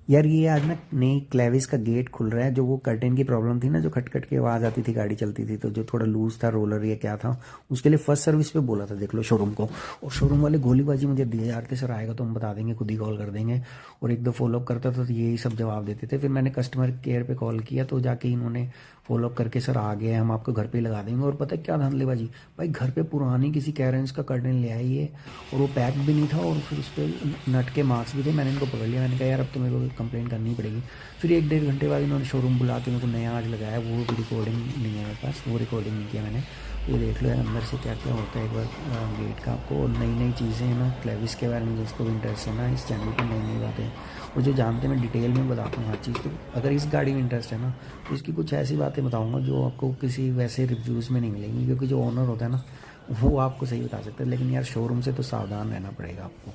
यार ये आज ना नई क्लेविस का गेट खुल रहा है। जो वो कर्टेन की प्रॉब्लम थी ना, जो खटखट की आवाज़ आती थी गाड़ी चलती थी तो, जो थोड़ा लूज था रोलर या क्या था, उसके लिए फर्स्ट सर्विस पे बोला था देख लो शोरूम को। और शोरूम वाले गोलीबाजी मुझे दिए यार थे, सर आएगा तो हम बता देंगे, खुद ही कॉल कर देंगे। और एक दो फॉलोअप करता था तो यही सब जवाब देते थे। फिर मैंने कस्टमर केयर पे कॉल किया तो जाके इन्होंने फॉलोअप करके, सर आ गए हम आपको घर पे ही लगा देंगे। और पता है क्या धांधलेबाजी, भाई घर पे पुरानी किसी कैरेंस का कर्टेन ले आई है और वो पैक भी नहीं था, और फिर उस पर नट के मार्क्स भी थे। मैंने इनको पकड़ लिया, मैंने कहा यार अब तो मेरे को कंप्लेंट करनी पड़ेगी। फिर एक डेढ़ घंटे बाद इन्होंने शोरूम बुला के मेरे को नया आज लगाया, वो भी रिकॉर्डिंग नहीं है मेरे पास, वो रिकॉर्डिंग नहीं किया मैंने। ये देख लो यार अंदर से क्या क्या होता है एक बार गेट का। आपको नई नई चीज़ें हैं ना क्लेविस के बारे में, जिसको भी इंटरेस्ट है ना, इस चैनल पर नई नई बातें और जो जानते हैं मैं डिटेल में बताता हूँ हर चीज़। तो अगर इस गाड़ी में इंटरेस्ट है ना, तो इसकी कुछ ऐसी बातें बताऊँगा जो आपको किसी वैसे रिव्यूज़ में नहीं मिलेंगी, क्योंकि जो ओनर होता है ना वो आपको सही बता सकता है। लेकिन यार शोरूम से तो सावधान रहना पड़ेगा आपको।